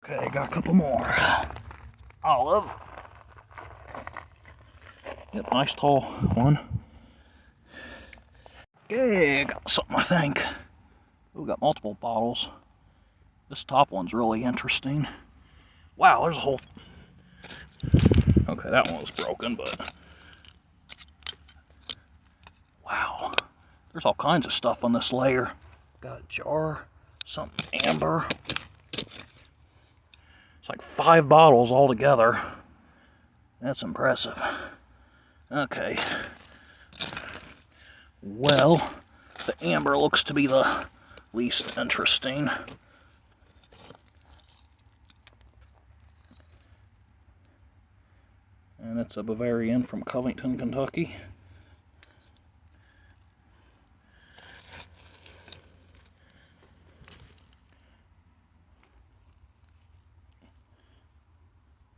Okay, got a couple more. Olive. Yep, nice tall one. Okay, got something I think. We got multiple bottles. This top one's really interesting. Wow, there's a whole... Okay, that one was broken, but... Wow, there's all kinds of stuff on this layer. Got a jar, something amber. It's like 5 bottles all together. That's impressive. Okay. Well, the amber looks to be the least interesting. And it's a Bavarian from Covington, Kentucky.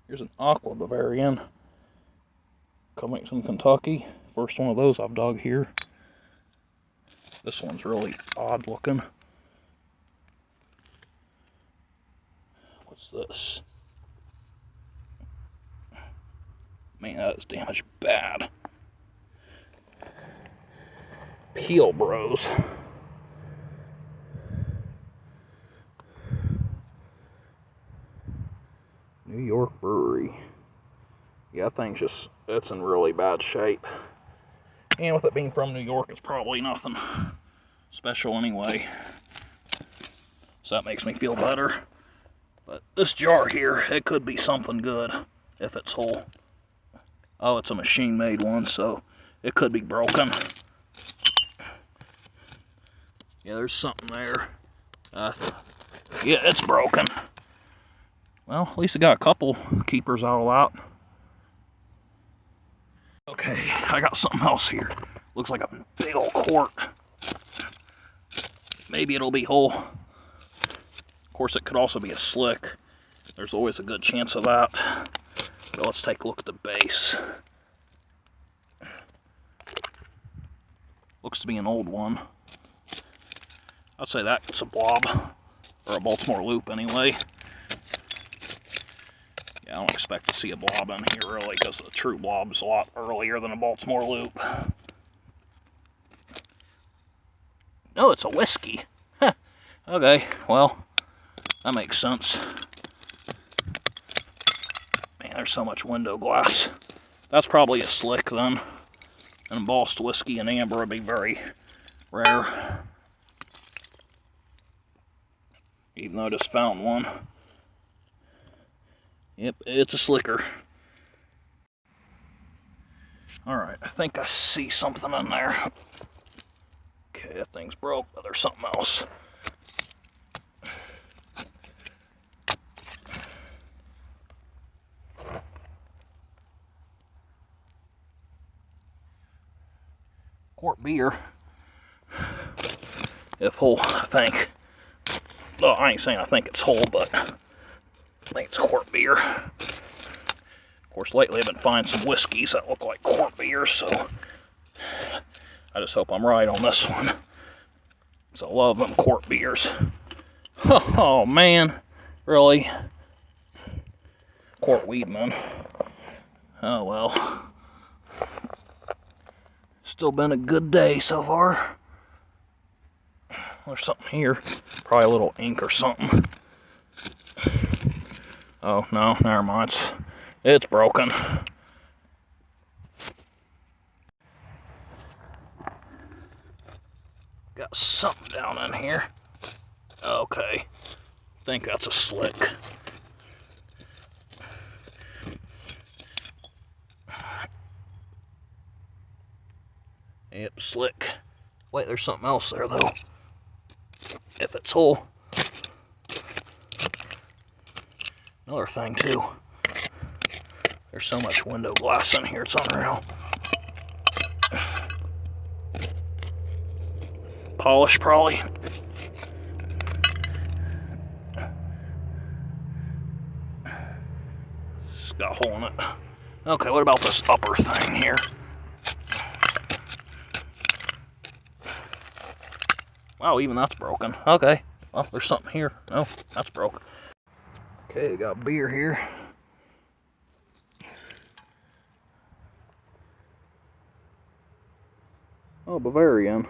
Here's an Aqua Bavarian, Covington, Kentucky. First one of those I've dug here. This one's really odd looking. What's this? Man, that is damaged bad. Peel Bros. New York Brewery. Yeah, that thing's just, it's in really bad shape. And with it being from New York, it's probably nothing special anyway. So that makes me feel better. But this jar here, it could be something good if it's whole. Oh, it's a machine-made one, so it could be broken. Yeah, there's something there. Yeah, it's broken. Well, at least I got a couple keepers all out. Okay, I got something else here. Looks like a big old quart. Maybe it'll be whole. Of course, it could also be a slick. There's always a good chance of that. But let's take a look at the base. Looks to be an old one. I'd say that's a blob, or a Baltimore loop anyway. Yeah, I don't expect to see a blob in here really, because the true blob's a lot earlier than a Baltimore loop. No, it's a whiskey. Huh. Okay, well, that makes sense. Man, there's so much window glass. That's probably a slick then. An embossed whiskey and amber would be very rare. Even though I just found one. Yep, it's a slicker. Alright, I think I see something in there. Okay, that thing's broke, but there's something else. Quart beer. If whole, I think. Well, I ain't saying I think it's whole, but I think it's quart beer. Of course, lately I've been finding some whiskeys that look like quart beer, so I just hope I'm right on this one. Because I love them quart beers. Oh, man. Really? Quart Weedman. Oh, well. Still been a good day so far. There's something here. Probably a little ink or something. Oh, no, never mind. It's broken. Got something down in here. Okay. Think that's a slick. Yep, slick. Wait, there's something else there, though. If it's whole. Another thing, too. There's so much window glass in here, it's unreal. Polish, probably. It's got a hole in it. Okay, what about this upper thing here? Wow, even that's broken. Okay, well, there's something here. No, that's broke. Okay, I got beer here. Oh, Bavarian.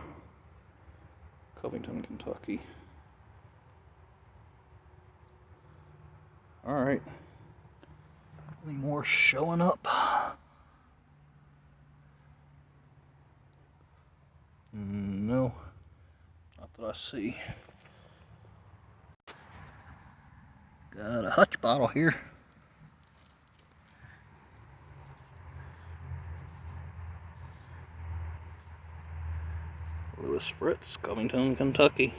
Covington, Kentucky. Alright. Any more showing up? No. Not that I see. Got a Hutch bottle here. Lewis Fritz, Covington, Kentucky.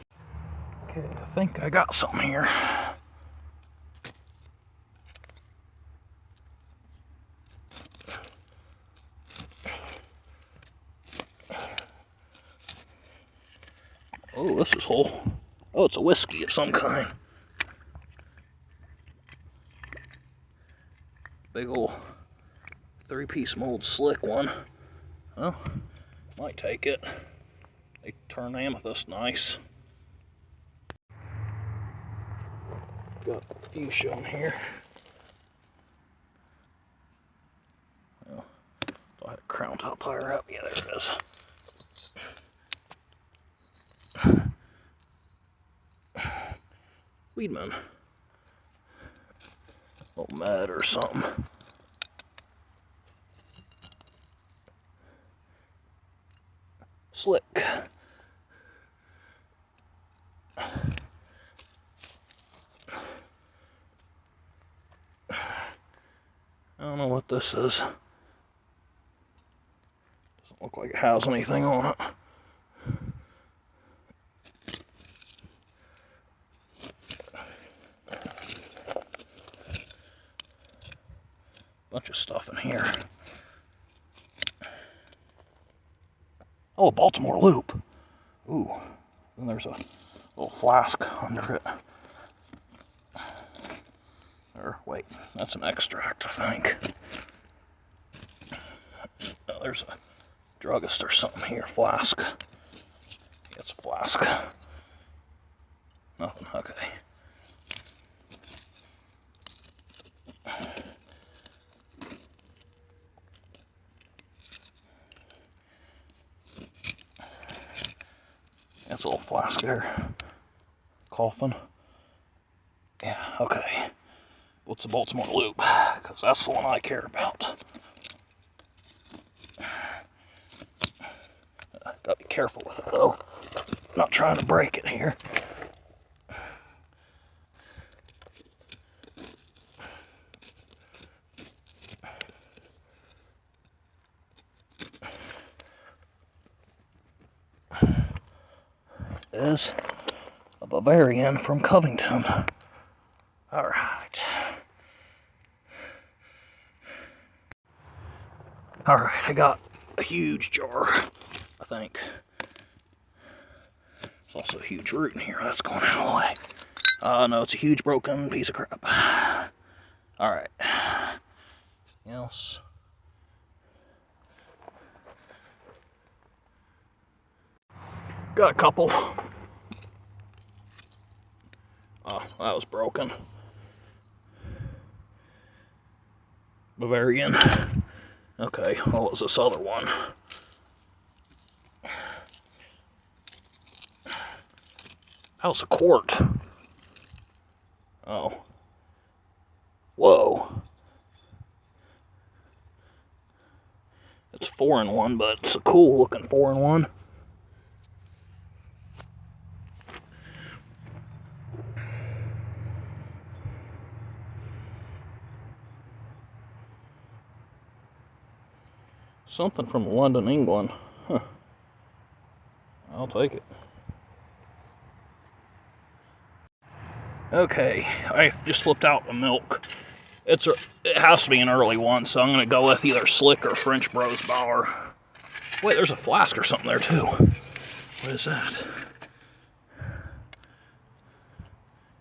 Okay, I think I got something here. Oh, this is whole. Oh, it's a whiskey of some kind. Big old 3-piece mold slick one. Well, might take it. They turn amethyst nice. Got a few shown here. Well, I had a crown top higher up. Yeah, there it is. Weedman. Little mud or something. Slick. I don't know what this is. Doesn't look like it has anything on it. Bunch of stuff in here. Oh, a Baltimore Loop. Ooh, and there's a little flask under it. Or wait, that's an extract, I think. Oh, there's a druggist or something here. Flask. Yeah, it's a flask. Nothing. Okay. That's a little flask there. Coffin. Yeah, okay. What's a Baltimore Loop? Because that's the one I care about. Gotta be careful with it though. Not trying to break it here. Is a Bavarian from Covington. Alright. Alright, I got a huge jar, I think. There's also a huge root in here. That's going out of the way. No, it's a huge broken piece of crap. Alright. Anything else? Got a couple. Oh, that was broken. Bavarian. Okay, what was this other one? House of Quart. Oh. Whoa. It's 4-in-1, but it's a cool looking 4-in-1. Something from London, England. Huh. I'll take it. Okay, I just flipped out the milk. It has to be an early one, so I'm going to go with either Slick or French Bros Bauer. Wait, there's a flask or something there too. What is that?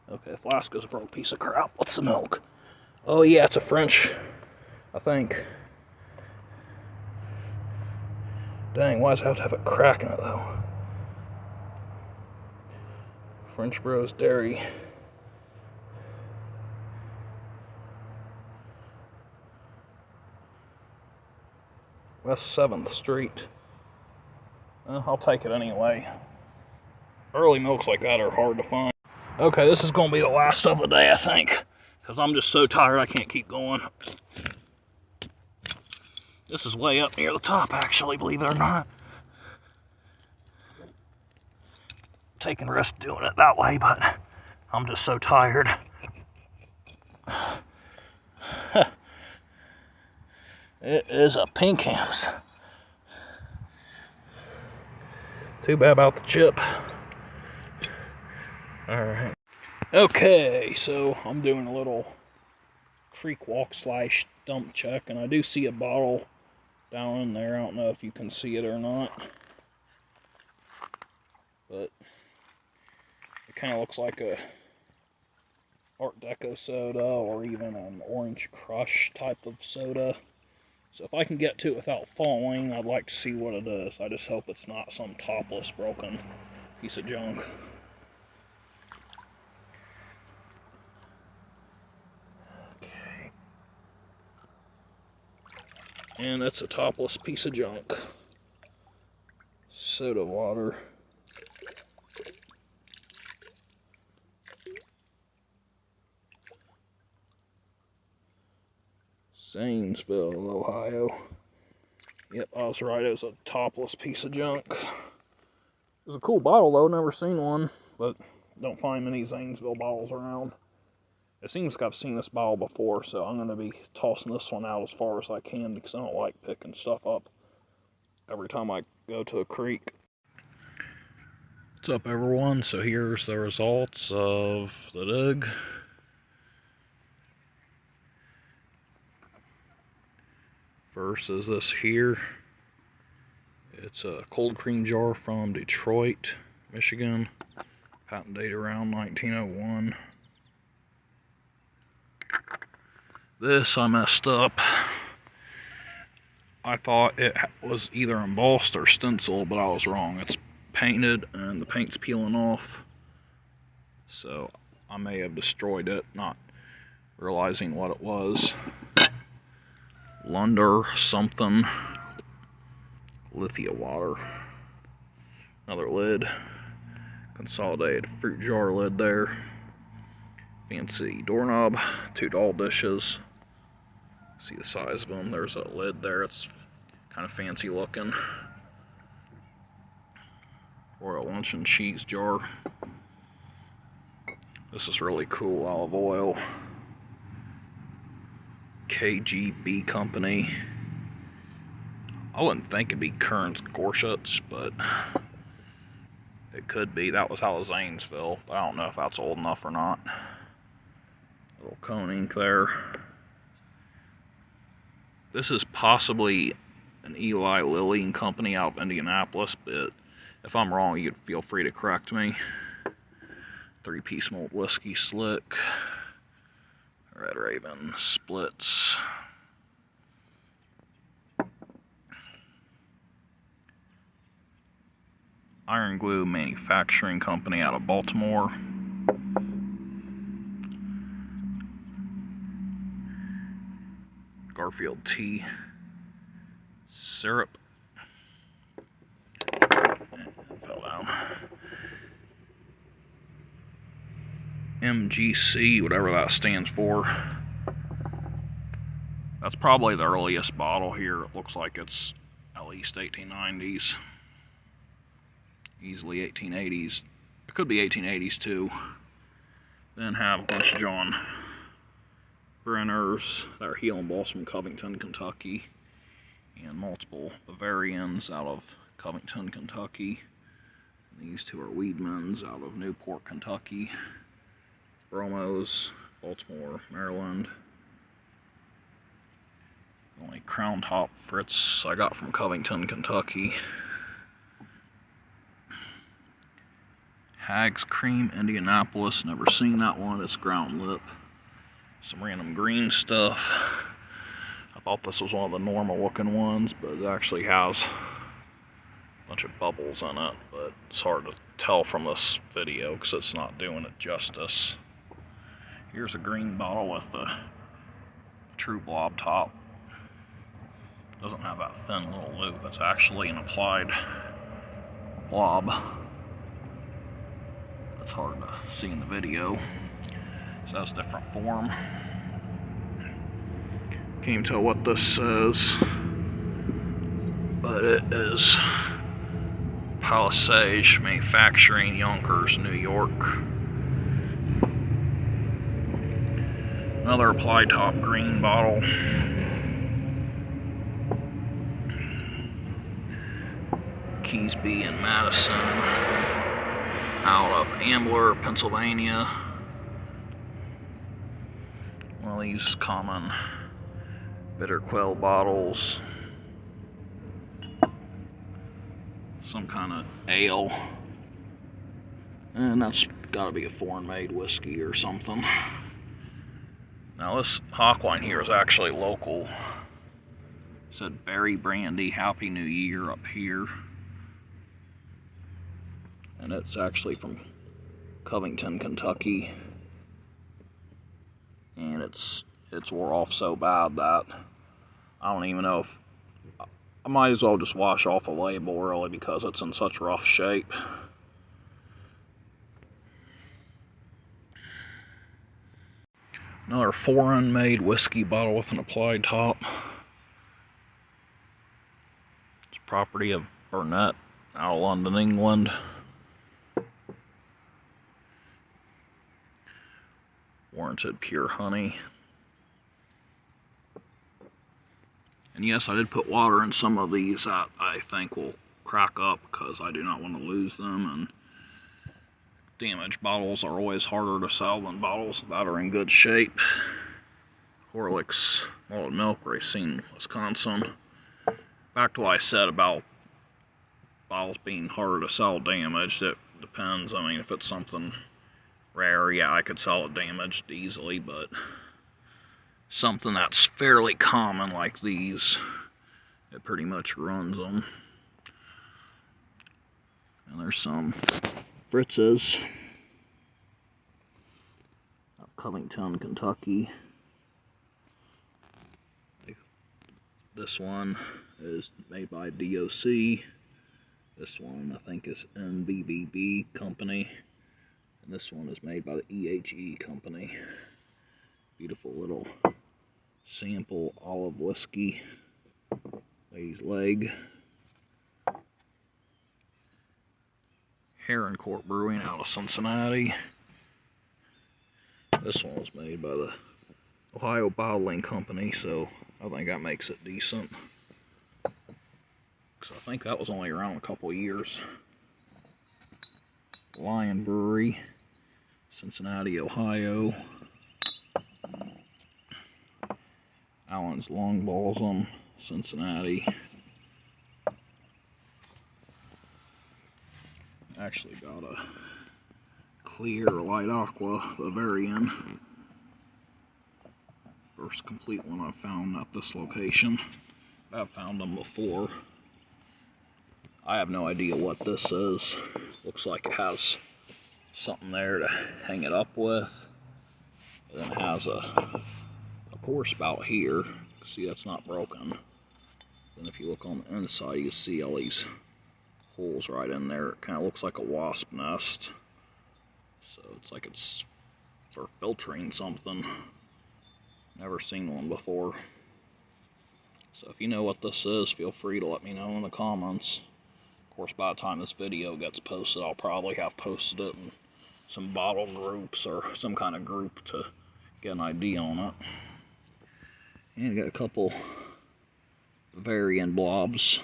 Okay, the flask is a broke piece of crap. What's the milk? Oh yeah, it's a French, I think. Dang, why does it have to have a crack in it though? French Bros Dairy. West 7th Street. I'll take it anyway. Early milks like that are hard to find. Okay, this is going to be the last of the day, I think, because I'm just so tired I can't keep going. This is way up near the top, actually, believe it or not. Taking risks doing it that way, but I'm just so tired. It is a Pinkhams. Too bad about the chip. Alright. Okay, so I'm doing a little creek walk / dump check, and I do see a bottle down in there. I don't know if you can see it or not, but it kind of looks like a Art Deco soda or even an Orange Crush type of soda. So if I can get to it without falling, I'd like to see what it is. I just hope it's not some topless broken piece of junk. Okay. And that's a topless piece of junk. Soda water. Zanesville, Ohio. Yep, I was right. It was a topless piece of junk. It was a cool bottle, though. Never seen one, but don't find many Zanesville bottles around. It seems like I've seen this bottle before, so I'm going to be tossing this one out as far as I can because I don't like picking stuff up every time I go to a creek. What's up, everyone? So here's the results of the dig. First is this here. It's a cold cream jar from Detroit, Michigan. Patent date around 1901. This I messed up. I thought it was either embossed or stenciled, but I was wrong. It's painted and the paint's peeling off. So I may have destroyed it, not realizing what it was. Lunder something. Lithia water. Another lid. Consolidated fruit jar lid there. Fancy doorknob. 2 doll dishes. See the size of them. There's a lid there. It's kind of fancy looking. Royal Luncheon cheese jar. This is really cool. Olive oil. KGB Company. I wouldn't think it'd be Kern's Gorsuch, but it could be. That was out of Zanesville, but I don't know if that's old enough or not. Little cone ink there. This is possibly an Eli Lilly and Company out of Indianapolis, but if I'm wrong, you could feel free to correct me. 3-piece malt whiskey slick. Red Raven splits. Iron Glue Manufacturing Company out of Baltimore. Garfield tea. Syrup. Fell down. MGC, whatever that stands for. That's probably the earliest bottle here. It looks like it's at least 1890s. Easily 1880s. It could be 1880s too. Then have a bunch of John Brenners that are heel and balls from Covington, Kentucky. And multiple Bavarians out of Covington, Kentucky. And these two are Weedmans out of Newport, Kentucky. Bromos, Baltimore, Maryland. Only Crown Top Fritz I got from Covington, Kentucky. Hag's Cream, Indianapolis. Never seen that one. It's ground lip. Some random green stuff. I thought this was one of the normal looking ones, but it actually has a bunch of bubbles in it. But it's hard to tell from this video because it's not doing it justice. Here's a green bottle with the True Blob top. doesn't have that thin little loop. It's actually an applied blob. It's hard to see in the video. So that's different form. Can't even tell what this says, but it is Palisade Manufacturing, Yonkers, New York. Another applied top green bottle. Keysby and Madison, out of Ambler, Pennsylvania. One of these common bitter quell bottles. Some kind of ale. And that's gotta be a foreign made whiskey or something. Now this Hawkwine here is actually local. It said Berry Brandy, Happy New Year up here. And it's actually from Covington, Kentucky. And it's wore off so bad that I don't even know if I might as well just wash off a label really, because it's in such rough shape. Another foreign made whiskey bottle with an applied top. It's property of Burnett out of London, England. Warranted pure honey. And yes, I did put water in some of these that I think will crack up because I do not want to lose them, and damaged bottles are always harder to sell than bottles that are in good shape. Horlicks Malted Milk, Racine, Wisconsin. Back to what I said about bottles being harder to sell damaged, it depends. I mean, if it's something rare, yeah, I could sell it damaged easily, but something that's fairly common like these, it pretty much runs them. And there's some Fritz's of Covington, Kentucky. This one is made by DOC. This one I think is MBBB company. And this one is made by the EHE company. Beautiful little sample olive whiskey. Lady's Leg. Heron Court Brewing out of Cincinnati. This one was made by the Ohio Bottling Company, so I think that makes it decent. Because I think that was only around a couple of years. Lion Brewery, Cincinnati, Ohio. Allen's Long Balsam, Cincinnati. Actually got a clear light aqua Bavarian. First complete one I've found at this location. I've found them before. I have no idea what this is. Looks like it has something there to hang it up with. And then it has a pour spout here. See, that's not broken. Then if you look on the inside, you see all these holes right in there. It kind of looks like a wasp nest. So it's like it's for filtering something. Never seen one before. So if you know what this is, feel free to let me know in the comments. Of course, by the time this video gets posted, I'll probably have posted it in some bottle groups or some kind of group to get an idea on it. And I got a couple Bavarian blobs.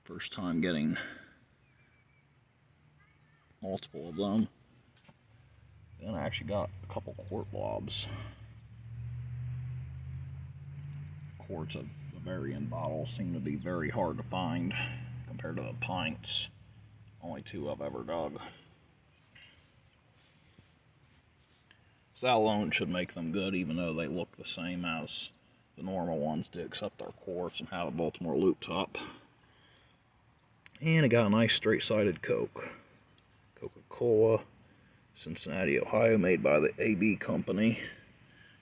First time getting multiple of them. Then I actually got a couple quart blobs. Quarts of Bavarian bottles seem to be very hard to find compared to the pints. Only two I've ever dug. So that alone should make them good, even though they look the same as the normal ones do, except they're quarts and have a Baltimore loop top. And it got a nice straight-sided Coke. Coca-Cola, Cincinnati, Ohio, made by the AB company.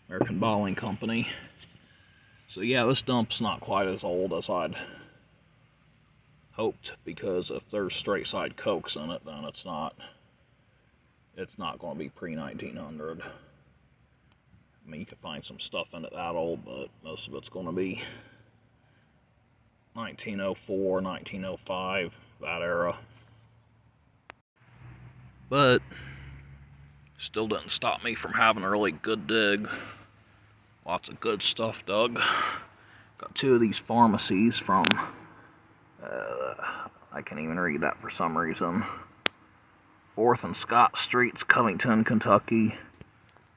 American Bottling Company. So yeah, this dump's not quite as old as I'd hoped, because if there's straight side Cokes in it, then it's not going to be pre-1900. I mean, you could find some stuff in it that old, but most of it's going to be 1904, 1905, that era. But still didn't stop me from having a really good dig. Lots of good stuff dug. Got 2 of these pharmacies from, I can't even read that for some reason. 4th and Scott Streets, Covington, Kentucky.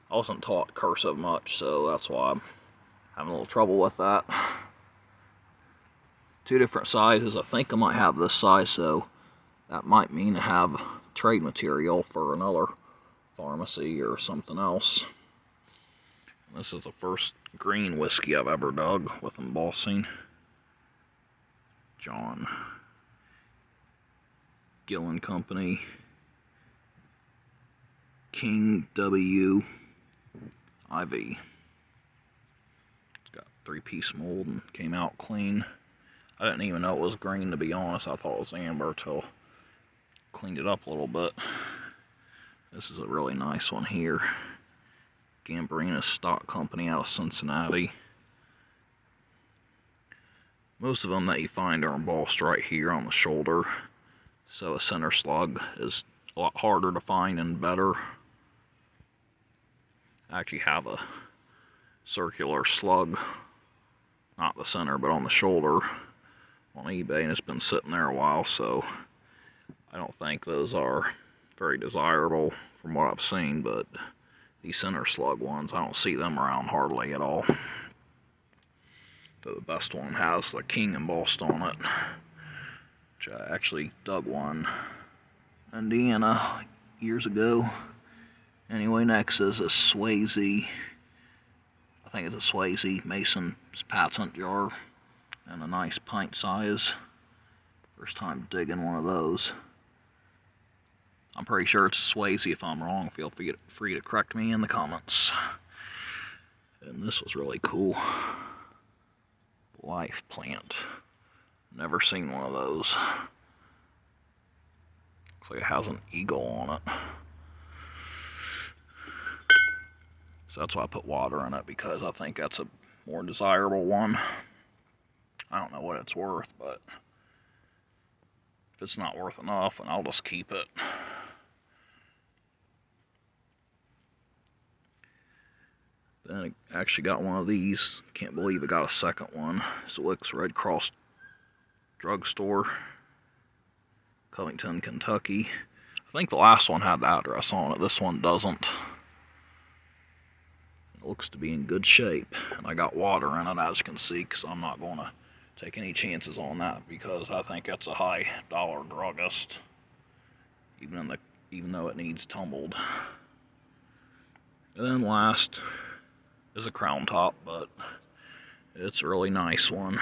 I wasn't taught cursive much, so that's why I'm having a little trouble with that. 2 different sizes. I think I might have this size, so that might mean I have trade material for another pharmacy or something else. This is the first green whiskey I've ever dug with embossing. John Gillen Company. King W. IV. It's got 3-piece mold and came out clean. I didn't even know it was green, to be honest. I thought it was amber till cleaned it up a little bit. This is a really nice one here. Gambrinus Stock Company out of Cincinnati. Most of them that you find are embossed right here on the shoulder, so a center slug is a lot harder to find and better. I actually have a circular slug, not the center but on the shoulder, on eBay, and it's been sitting there a while, so I don't think those are very desirable from what I've seen. But these center slug ones, I don't see them around hardly at all. But the best one has the King embossed on it, which I actually dug one in Indiana years ago. Anyway, next is a Swayze, I think it's a Swayze Mason's patent jar, and a nice pint size. First time digging one of those. I'm pretty sure it's a Swayze. If I'm wrong, feel free to correct me in the comments. And this was really cool. Life plant. Never seen one of those. Looks like it has an eagle on it. So that's why I put water in it, because I think that's a more desirable one. I don't know what it's worth, but if it's not worth enough, then I'll just keep it. Then I actually got one of these. Can't believe I got a second one. Zwick's Red Cross Drugstore, Covington, Kentucky. I think the last one had the address on it. This one doesn't. It looks to be in good shape. And I got water in it, as you can see, because I'm not going to take any chances on that, because I think that's a high dollar druggist, even though it needs tumbled. And then last is a crown top, but it's a really nice one.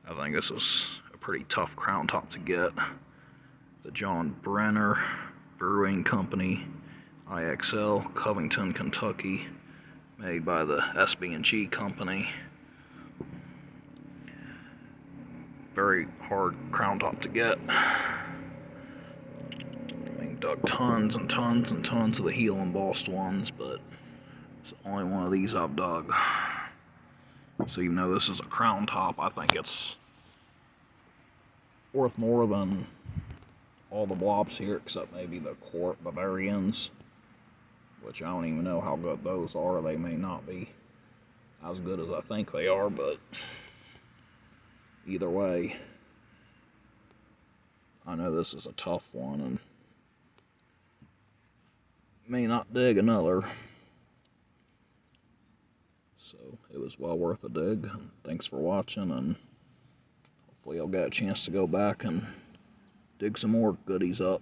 I think this is a pretty tough crown top to get. The John Brenner Brewing Company, IXL, Covington, Kentucky, made by the SB&G Company. Very hard crown top to get. I dug tons and tons and tons of the heel embossed ones, but it's the only one of these I've dug. So even though this is a crown top, I think it's worth more than all the blobs here, except maybe the Quart Bavarians, which I don't even know how good those are. They may not be as good as I think they are, but either way, I know this is a tough one and may not dig another. So it was well worth a dig. Thanks for watching, and hopefully I'll get a chance to go back and dig some more goodies up.